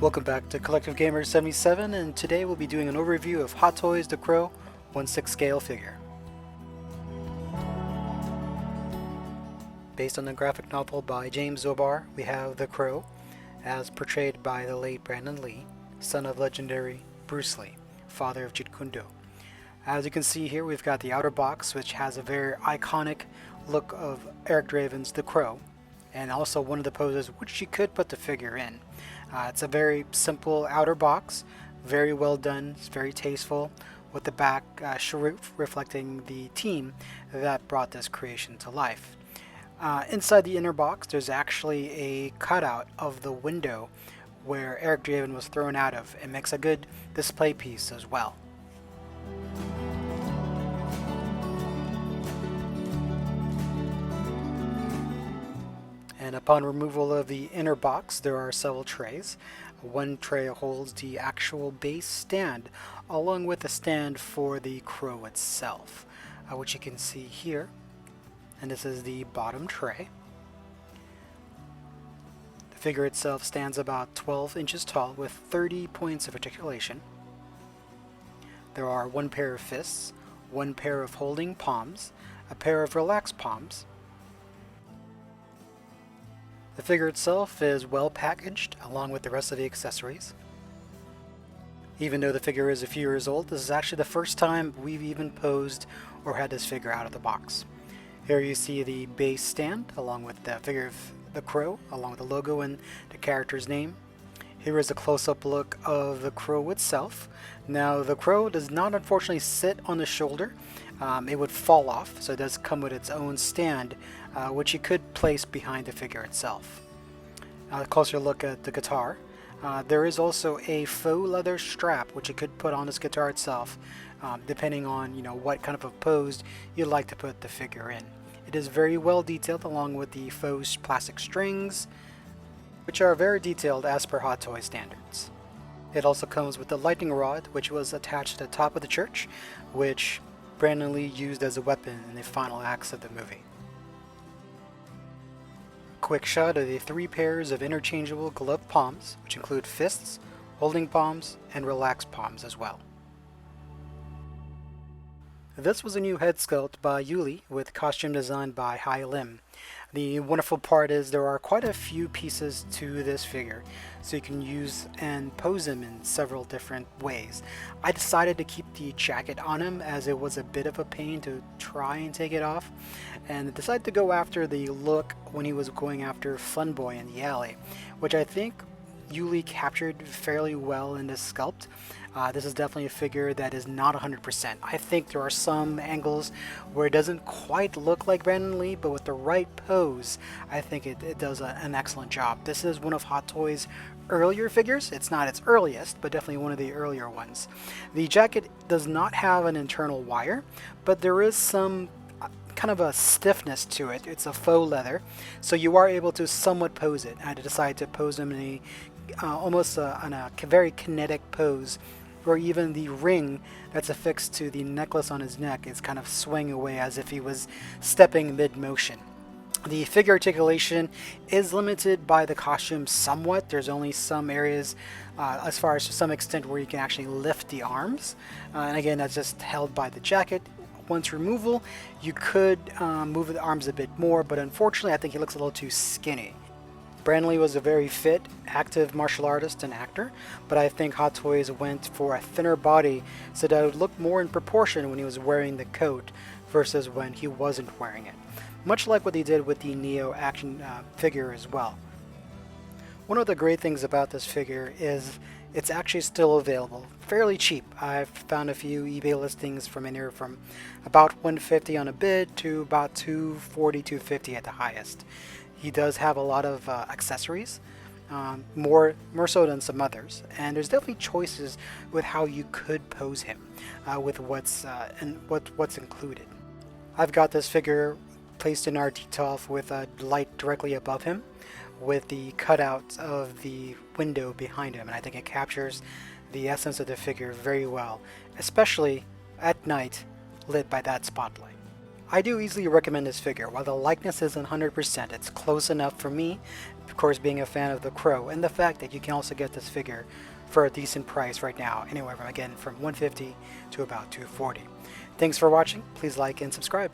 Welcome back to Collective Gamer 77, and today we'll be doing an overview of Hot Toys The Crow 1/6 scale figure. Based on the graphic novel by James Zobar, we have The Crow, as portrayed by the late Brandon Lee, son of legendary Bruce Lee, father of Jeet Kune Do. As you can see here, we've got the outer box, which has a very iconic look of Eric Draven's The Crow, and also one of the poses which you could put the figure in. It's a very simple outer box, very well done, it's very tasteful, with the back reflecting the team that brought this creation to life. Inside the inner box, there's actually a cutout of the window where Eric Draven was thrown out of. It makes a good display piece as well. And upon removal of the inner box, there are several trays. One tray holds the actual base stand, along with a stand for the crow itself, which you can see here. And this is the bottom tray. The figure itself stands about 12 inches tall with 30 points of articulation. There are one pair of fists, one pair of holding palms, a pair of relaxed palms. The figure itself is well packaged along with the rest of the accessories. Even though the figure is a few years old, this is actually the first time we've even posed or had this figure out of the box. Here you see the base stand along with the figure of the crow, along with the logo and the character's name. Here is a close-up look of the crow itself. Now the crow does not unfortunately sit on the shoulder. It would fall off, so it does come with its own stand, which you could place behind the figure itself. A closer look at the guitar. There is also a faux leather strap which you could put on this guitar itself, depending on what kind of a pose you'd like to put the figure in. It is very well detailed, along with the faux plastic strings, which are very detailed as per Hot Toy standards. It also comes with the lightning rod, which was attached to the top of the church, which Brandon Lee used as a weapon in the final acts of the movie. Quick shot of the 3 pairs of interchangeable glove palms, which include fists, holding palms, and relaxed palms as well. This was a new head sculpt by Yuli with costume design by Hai Lim. The wonderful part is there are quite a few pieces to this figure, so you can use and pose him in several different ways. I decided to keep the jacket on him as it was a bit of a pain to try and take it off, and decided to go after the look when he was going after Fun Boy in the alley, which I think Yuli captured fairly well in this sculpt. This is definitely a figure that is not 100%. I think there are some angles where it doesn't quite look like Brandon Lee, but with the right pose, I think it does an excellent job. This is one of Hot Toys' earlier figures. It's not its earliest, but definitely one of the earlier ones. The jacket does not have an internal wire, but there is some kind of a stiffness to it. It's a faux leather, so you are able to somewhat pose it. I decided to pose him in a very kinetic pose, where even the ring that's affixed to the necklace on his neck is kind of swaying away as if he was stepping mid-motion. The figure articulation is limited by the costume somewhat. There's only some areas, as far as to some extent, where you can actually lift the arms. And again, that's just held by the jacket. Once removal, you could move the arms a bit more, but unfortunately I think he looks a little too skinny. Brandon Lee was a very fit, active martial artist and actor, but I think Hot Toys went for a thinner body so that it would look more in proportion when he was wearing the coat versus when he wasn't wearing it. Much like what they did with the Neo action figure as well. One of the great things about this figure is it's actually still available, fairly cheap. I've found a few eBay listings from anywhere from about $150 on a bid to about $240, $250 at the highest. He does have a lot of accessories, more so than some others, and there's definitely choices with how you could pose him, with what's included. I've got this figure placed in our detail with a light directly above him, with the cutout of the window behind him, and I think it captures the essence of the figure very well, especially at night lit by that spotlight. I do easily recommend this figure. While the likeness isn't 100%, it's close enough for me, of course being a fan of the Crow, and the fact that you can also get this figure for a decent price right now, anywhere from, again, from $150 to about $240. Thanks for watching. Please like and subscribe.